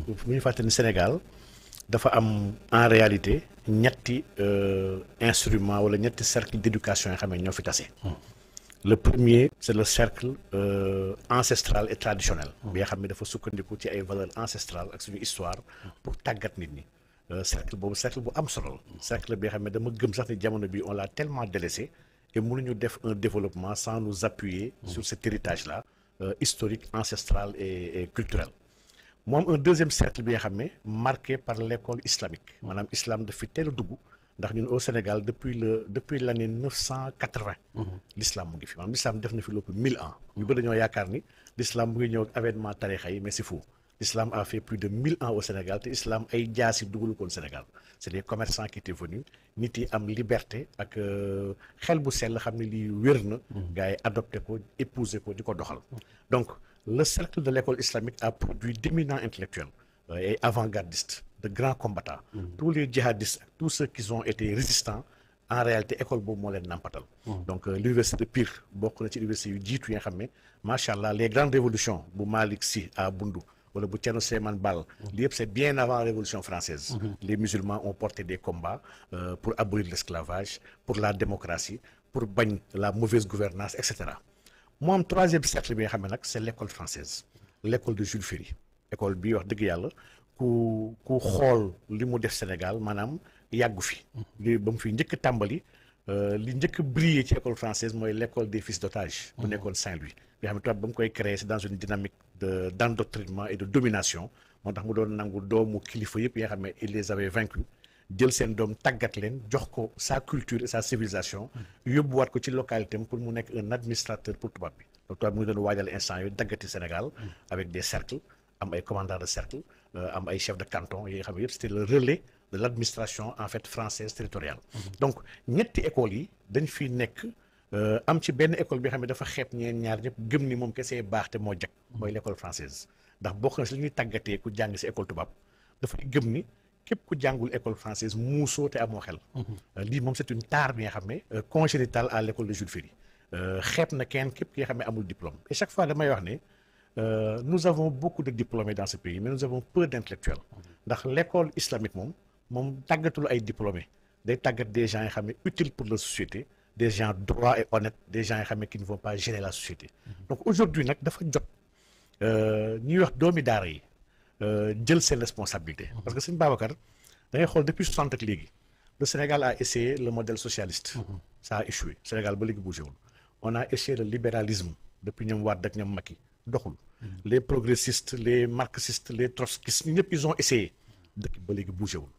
bu ñu fàtte ni Sénégal dafa am en réalité ñetti instrument wala ñetti cercle d'éducation yoo xam ne ñoo fi tase. Le premier c'est le cercle ancestral et traditionnel. bi nga xam ne dafa sukkandiku ci ay valeurs ancestrales ak suñu histoire pour tàggat nit ñi. cercle boobu cercle bu am solo la. cercle bi nga xam ne dama gëm sax ni jamono bi on l'a tellement délaissé et mënuñu def un développement sans nous appuyer sur cet héritage là historique ancestral et culturel. mu am un deuxième cercle bi nga xam ne marqué par l'école islamique maanaam islam daf fi teel a dugg ndax ñun au Sénégal depuis l'année 980. l'islam mu ngi fi maanaam l'islam def na fi lépp 1000 ans. ñu bëri dañoo yaakaar ni l'islam mu ngi ñëw ak avènement tarixa yi mais c'est faux. l'islam a fait plus de 1000 ans au Sénégal te islam ay jaasi dugalu koon Sénégal c'est des commerçants qui étaient venus nit yi am liberté ak xel bu sell xam ne lii wér na. gars yi adopté ko épouser ko di ko doxal donc. Le cercle de l'école islamique a produit d'éminents intellectuels et avant-gardistes, de grands combattants. Tous les djihadistes, tous ceux qui ont été résistants, en réalité, école boobu moo leen nampatal. Donc l'université de Pire bokk na ci université yu jiitu yi nga xam ne macha allah les grandes révolutions bu Malick Sy à Bundu wala bu Thierno Souleymane Baal. li yëpp c'est bien avant la révolution française. Les musulmans ont porté des combats pour abolir l'esclavage, pour la démocratie, pour bañ la mauvaise gouvernance et cetera. mu am troisième cercle bi nga xam ne nag c'est l'école française l'école de Jules Ferry école bi wax dëgg yàlla ku xool li mu def Sénégal maanaam yàggu fi li ba mu fi njëkk tàmbali li njëkk briller ci école française mooy l'école des fils d'otages bu nekkoon Saint-Louis bi nga xam ne tubaab ba mu koy créer c'est dans une dynamique d'endoctrinement et de domination moo tax mu doon nangu doomu kilifa yëpp yi nga xam ne il les avait vaincus jël seen doom tàggat leen jox ko sa culture et sa civilisation yóbbuwaat ko ci localité am pour mu nekk un administrateur pour tubaab bi donc tubaab mu ngi doon waajal instant yooyu daggati Sénégal avec des cercles am ay commandants de cercle am ay chefs de canton yi nga xam ne yëpp c'était le relais de l'administration en fait française territoriale donc ñetti écoles yi dañ fi nekk am ci benn école bi nga xam ne dafa xeeb ñeen ñaar ñëpp gëm ni moom kese baax te moo jag mooy l'école française ndax bokk na si li ñuy tàggatee ku jàng si école tubaab dafay gëm ni képp ku jàngul école française muusoo te amoo xel. lii moom c'est une tare bi nga xam ne congénitale à l'école de Jules Ferry. xeeb na kenn képp ki nga xam ne amul diplôme et chaque fois damay wax ne nous avons beaucoup de diplômés dans ce pays mais nous avons peu d'intellectuels. ndax l'école islamique moom tàggatul ay diplômés day tàggat des gens yi xam ne utiles pour la société des gens droits et honnêtes des gens yi xam ne qui ne vont pas gêner la société. donc aujourd'hui nag dafa jot ñuy wax doomi daara yi. jël seen responsabilité parce que sëñ Babacar da ngay xool depuis 60 ak léegi le Sénégal a essayé le modèle socialiste ça a échoué Sénégal ba léegi bougé wul on a essayé le libéralisme depuis ñoom Wade ak ñoom Macky doxul les progressistes les marxistes les trotskistes ñëpp ils ont essayé dëkk ba léegi bougé wul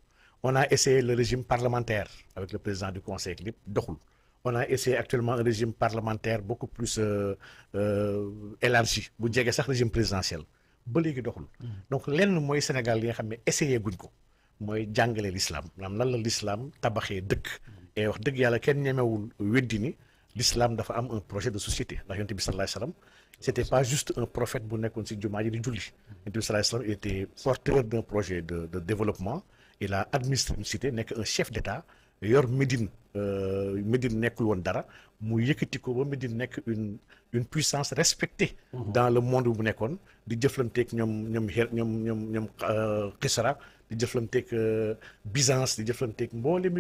on a essayé le régime parlementaire avec le président du conseil lépp doxul on a essayé actuellement un régime parlementaire beaucoup plus élargi bu jege sax régime présidentiel ba léegi doxul donc lenn mooy Sénégal yi nga xam ne essayé guñ ko mooy jàngale l'islam maanaam nan la l'islam tabaxee dëkk et wax dëgg yàlla kenn ñemewul weddi ni l'islam dafa am un projet de société ndax yonent bi sallallahu alayhi wasallam c'était pas juste un prophète bu nekkoon ci jumaa ji di julli yonent bi sallallahu alayhi wasallam il était porteur d'un projet de développement il a administré une cité nekk un chef d'État yor Médine nekkul woon dara mu yëkkati ko ba Médine nekk une puissance respectée dans le monde bu nekkoon di jëflanteeg ñoom Kisra di jëflanteeg Byzance di jëflanteeg mboolem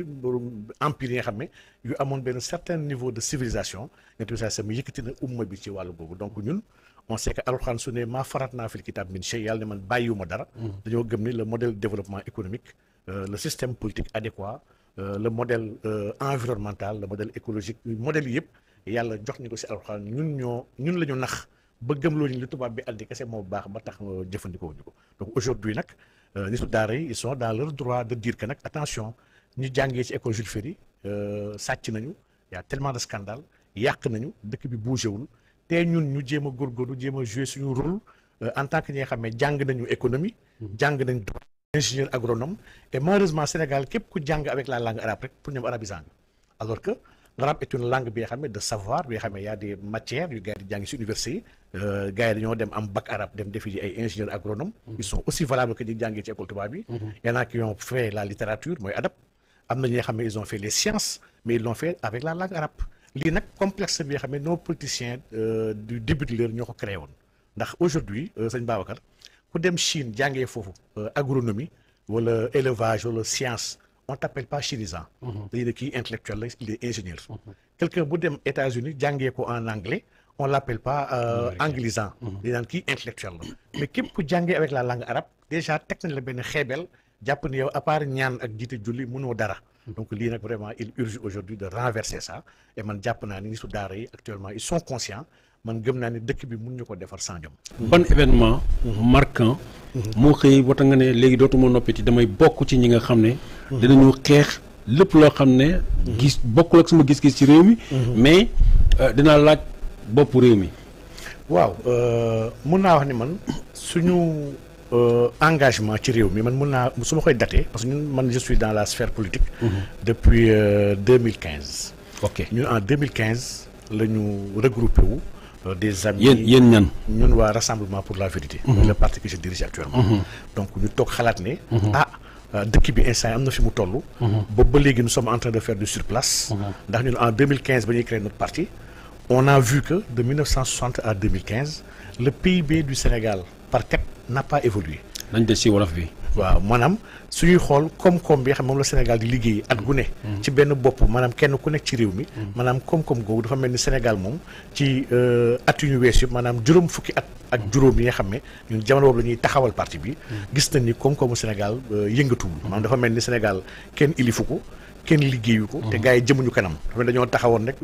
empire yi nga xam ne yu amoon benn certain niveau de civilisation ñetti saa sama yëkkati na umma bi ci wàllu boobu donc ñun on sait que alxuraan su ne maa faratnaa fil kitaab min shay yàlla ne man bàyyiwuma dara dañoo gëm ni le modèle de développement économique le système politique adéquat le modèle environnemental le modèle écologique modèle yi yëpp yàlla jox ñu ko ci alxuraan ñun la ñu nax ba gëmloo ñu li tubaab bi andi kese moo baax ba tax jëfandikoo ñu ko donc aujourd'hui nag nitu daara yi ils sont dans leur droit de dire que nag attention ñu jàngee ci école Jules Ferry sàcc nañu y a tellement de scandale yàq nañu dëkk bi bougé wul te ñun ñu jéem a góorgóorlu jéem a jouer suñu rôle en tant que ñi nga xam ne jàng nañu économie jàng nañ droit ingénieur agronome et malheureusement Sénégal képp ku jàng avec la langue arabe rek pour ñoom arabisant alors que l'arabe est une langue bi nga xam ne de savoir bi nga xam ne y a des matières yu gars yi di jàngi ci université yi gars yi dañoo dem am bac arabe dem defi ji ay ingénieurs agronomes ils sont aussi valables que ñi jàngee ci école tubaab bi y en a qui ont fait la littérature mooy adab am na ñi nga xam ne ils ont fait les sciences mais ils l'ont fait avec la langue arabe lii nag complexe bi nga xam ne nos politiciens du début de l'heure ñoo ko créé woon ndax aujourd'hui sëñ Babacar ku dem Chine jàngee foofu agronomie wala élevage wala science on t'appelle pas chinisant. dañuy ne kii intellectuel la il est ingénieur. quelqu'un bu dem États-Unis jàngee ko en anglais on l'appelle pas anglisant. dañu naan kii intellectuel la mais képp ku jàngee avec la langue arabe déjà teg nañ la benn xeebel jàpp ni yow à part ñaan ak jiite julli mënoo dara. donc lii nag vraiment il urge aujourd'hui de renverser ça et man jàpp naa ni su daara yi actuellement ils sont conscients man gëm naa ni dëkk bi mun ñu ko defar sans ñoom. ban événement marquant moo xëy wata nga ne léegi dootuma noppiti damay bokk ci ñi nga xam ne dinañu xeex lépp loo xam ne gis bokkul ak sama gis-gis ci réew mi mais dinaa laaj bopp réew mi. waaw mun naa wax ni man suñu engagement ci réew mi man mun naa su ma koy daté parce que ñun man je suis dans la sphère politique depuis 2015. ok ñun en 2015 la ñu regroupé wu des amis yéen ñan ñun waa Rassemblement pour la vérité le parti que je dirige actuellement donc ñu toog xalaat ne dëkk bi instant am na fi mu toll boobu ba léegi nous sommes en train de faire du surplace ndax ñun en 2015 ba ñuy créer notre parti on a vu que de 1960 à 2015 le PIB du Sénégal par tête n'a pas évolué. nañ des ci wolof bi. waaw maanaam suñuy xool koom-koom bi nga xam moom la Sénégal di liggéey at gu ne. ci benn bopp maanaam kenn ku nekk ci réew mi. maanaam koom-koom googu dafa mel ni Sénégal moom ci at yu ñu wees yëpp maanaam juróom fukki at ak juróom yi nga xam ne ñun jamono boobu la ñuy taxawal parti bi. gis nañ ni koom-koomu Sénégal yëngatuwul. maanaam dafa mel ni Sénégal kenn ilifu ko. kenn liggéeyu ko te gars yi jëmuñu kanam dafa dañoo taxawoon rek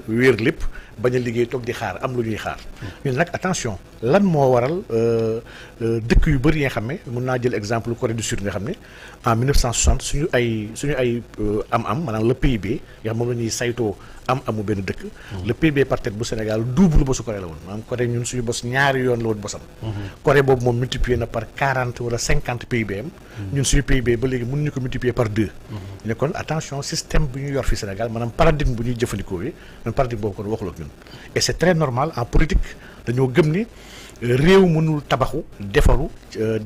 wéer lépp bañ a liggéey toog di xaar am lu ñuy xaar ñun nag attention lan moo waral dëkk yu bëri yi nga xam ne mun naa jël exemple Corée du Sud nga xam ne en 1960 suñu ay am maanaam le PIB nga xam moom la ñuy saytoo amu benn dëkk le PIB par tête bu Sénégal double bosu Corée la woon maanaam Corée ñun suñu bos ñaari yoon la woon bosam Corée boobu moom multiplié na par 40 wala 50 PIB am ñun suñu PIB ba léegi mën ñu ko multiplier par 2 ne kon attention système bu ñu yor fi Sénégal maanaam paradigme bu ñuy jëfandikoo yi man paradigme boobu kon waxul ak ñun et c'est très normal en politique dañoo gëm ni réew mënul tabaxu defaru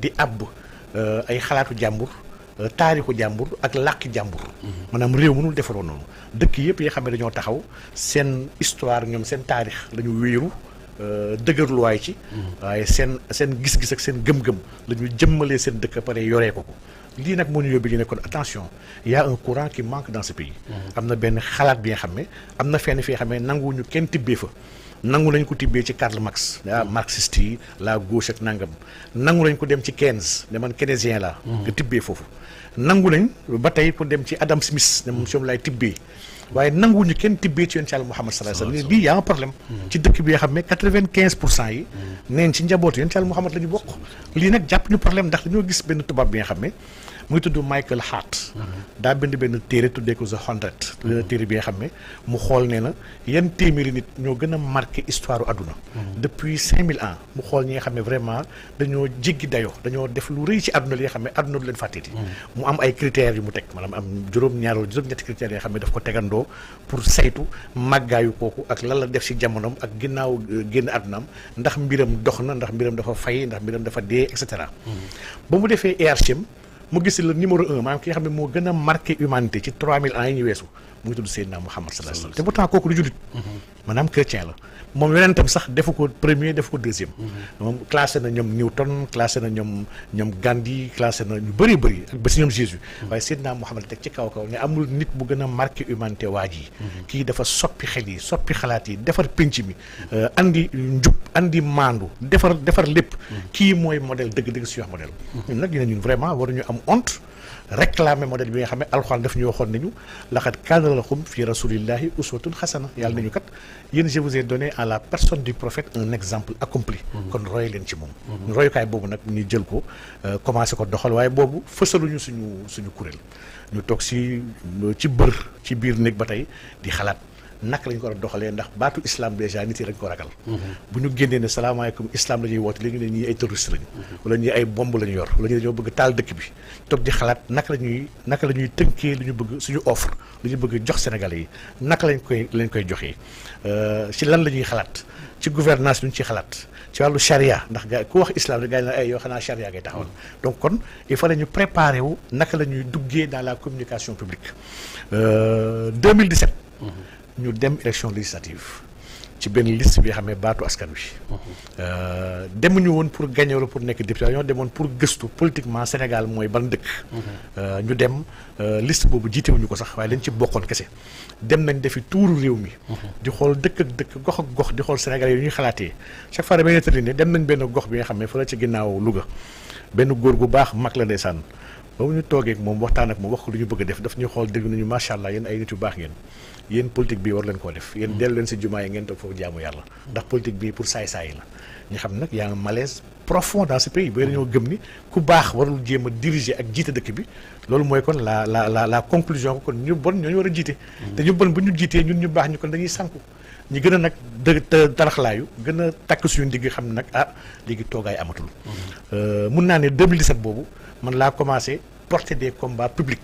di àbb ay xalaatu jàmbur taarixu jàmbur ak làkki jàmbur maanaam réew mënul defaroo noonu dëkk yëpp yi xam ne dañoo taxaw seen histoire ñoom seen taarix la ñu wéeru dëgërluwaay ci waaye seen gis-gis ak seen gëm-gëm la ñu jëmmalee seen dëkk pare yoree ko lii nag moo ñu yóbbu ñu ne kon attention il y a un courant qui manque dans ce pays am na benn xalaat bi nga xam ne am na fenn fi nga xam ne nanguwuñu kenn tibbee fa nangu lañ ko tibbee ci Karl Marx marxiste yi la gauche ak nangam nangu lañ ko dem ci Keynes ne man keynésien la nga tibbee foofu nangu lañ ba tey pour dem ci Adam Smith ne moom si moom laay tibbee waaye nanguwuñu kenn tibbee ci yonent Yàlla Muhammad sallallahu alayhi wa sallam lii y a un problème ci dëkk bi nga xam ne 95% yi neen ci njabootu yonent Yàlla Muhammad la ñu bokk lii nag jàpp ñu problème ndax dañoo gis benn tubaab bi nga xam ne muy tudd Michael Hart daa bind benn téere tuddee ko The 100 tuddee téere bi nga xam ne mu xool nee na yan téeméeri nit ñoo gën a marqué histoire àdduna depuis 5000 ans mu xool ñi nga xam ne vraiment dañoo jéggi dayoo dañoo def lu rëy ci àdduna li nga xam ne àdduna du leen fàtteeti mu am ay critères yu mu teg maanaam am juróom-ñaar wala juróom-ñetti critères yi nga xam ne daf ko tegandoo pour saytu màggaayu kooku ak lan la def ci jamonoom ak ginnaaw génn àddunaam ndax mbiram dox na ndax mbiram dafa fay ndax mbiram dafa dee et cetera ba mu defee hiérarchie mu gis le numéro 1 maanaam ki nga xam ne moo gën a marqué humanité ci 3000 ans yi ñu weesu mu ngi tudd Seydina Muhammad sallallahu alayhi wa sallam te pourtant kooku du jullit maanaam chrétien la moom yonentam sax defu ko premier defu ko deuxième moom classé na ñoom Newton classé na ñoom Gandhi classé na ñu bëri ak ba si ñoom Jésus waaye Seydina Muhammad teg ci kaw ne amul nit bu gën a marqué humanité waa ji kii dafa soppi xel yi soppi xalaat yi defar pénc mi andi njub andi maandu defar lépp kii mooy modèle dëgg-dëgg si wax modèle ñun nag ñun vraiment waruñu am honte réclamer modèle bi nga xam ne alxuraan daf ñu waxoon nañu laqad kaana lakum fi rasulillahi uswatun xasana yàlla nañu kat yéen je vous ai donné à la personne du prophète un exemple accompli kon roy leen ci moom royukaay boobu nag ñu jël ko commencé ko doxal waaye boobu fësaluñu suñu kuréel ñu toog ci biir néeg ba tey di xalaat naka lañ ko war a doxalee ndax baatu islam déjà nit yi dañ ko ragal bu ñu génnee ne salaamaaleykum islam la ñuy woote léegi ñu ne ñii ay terroriste lañu wala ñii ay bomb la ñu yor wala ñii dañoo bëgg taal dëkk bi toog di xalaat naka la ñuy tënkee lu ñu bëgg suñu offre lu ñu bëgg jox Sénégalais yi naka lañ koy joxee ci lan la ñuy xalaat ci gouvernance lu ñu ciy xalaat ci wàllu charia ndax gars ku wax islam rek gars yi na ay yoo xanaa charia ngay taxawal donc kon il fallait ñu préparer wu naka la ñuy duggee dans la communication publique 2017 ñu dem élection législative ci benn liste bi nga xam ne baatu askan wi. demuñu woon pour gagner wala pour nekk député ñoo demoon pour gëstu politiquement Sénégal mooy ban dëkk. ñu dem liste boobu jiitewuñu ko sax waaye dañ ci bokkoon kese dem nañ defi tuuru réew mi. di xool dëkk ak dëkk gox ak gox di xool Sénégal yi ñuy xalaatee chaque fois damay nettali ne dem nañ benn gox bi nga xam ne fa la ci ginnaaw Louga benn góor gu baax mag la ndeysaan ba mu ñu toogee ak moom waxtaan ak moom wax ko lu ñu bëgg a def daf ñu xool dégg nañu macha allah yéen ay nit yu baax ngeen yéen politique bi war leen koo def yéen dellu leen si jumaa yi ngeen toog foofu jaamu yàlla ndax politique bi pour saay-saay la ñu xam nag y a un malaise profond dans ce pays ba dañoo gëm ni ku baax warul jéem a diriger ak jiite dëkk bi loolu mooy kon la conclusion kon ñu bon ñooñu war a jiite te ñu bon bu ñu jiitee ñun ñu baax ñu kon dañuy sànku ñi gën a nag taraxlaayu gën a takk suñu ndigg xam ne nag léegi toogaay amatul mun naa ne 2017 boobu man laa commencé porter des combats publics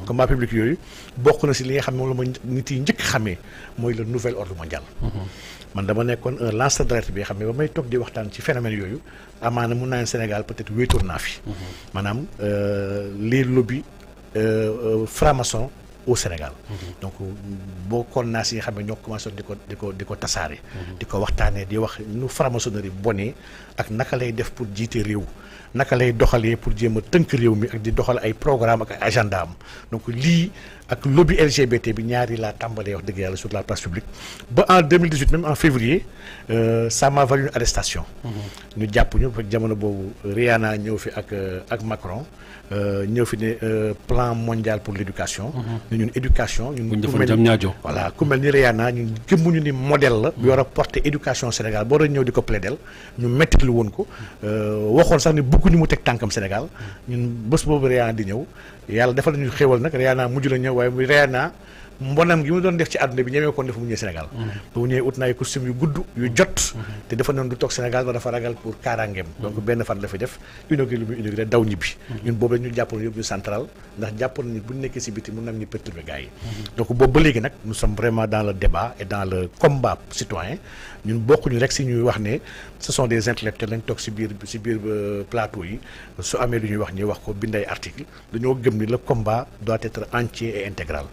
combats publics yooyu bokk na si li nga xam ne moom la ma nit yi njëkk xamee mooy le nouvel ordre mondial man dama nekkoon un lanceur d'alerte bi nga xam ne ba may toog di waxtaan ci phénomène yooyu amaana mun naa ne Sénégal peut-être wéetoon naa fi maanaam les lobbies francs-maçons au Sénégal donc bokkoon naa si nga xam ne ñoo commencé di ko tasaare di ko waxtaanee di wax nu franc-maçonnerie bonee ak naka lay def pour jiite réew naka lay doxalee pour jéem a tënk réew mi ak di doxal ay programme ak ay agenda am donc lii ak lobby LGBT bi ñaari laa tàmbalee wax dëgg yàlla sur la place publique ba en 2018 même en février ça m'a valu une arrestation ñu jàpp ñu fekk jamono boobu Rihanna ñëw fi ak Macron ñëw fi ne plan mondial pour l'éducation ne ñun éducation ñun voilà ku mel ni Rihanna ñun gëmmuñu ni modèle la bi war a porter éducation Sénégal boo doon ñëw di ko plaidel ñu mettitlu woon ko waxoon sax ni bëgguñu mu teg tànkam Sénégal ñun bés boobu Rihanna di ñëw yàlla defal nañu xéwal nag Rihanna mujj na ñëw waaye muy Rihanna mbonam gi mu doon def ci àdduna bi ñemee koon def mu ñëwee Sénégal ba mu ñëwee ut na ay costume yu gudd yu jot te dafa noonu du toog Sénégal ba dafa ragal pour kaaraangeem donc benn fan la fi def inauguré lu muy inauguré daw ñibbi ñun boobu la ñu jàppoon yóbbu ñu central ndax jàppoon nañu bu ñu nekkee si biti mun nañ ñu perturber gars yi donc boobu ba léegi nag nous sommes vraiment dans le débat et dans le combat citoyen ñun bokkuñu rek si ñuy wax ne ce sont des intellectuels lañ toog si biir plateau yi su amee lu ñuy wax ñuy wax ko bind ay article dañoo gëm ni le combat doit être entier et intégral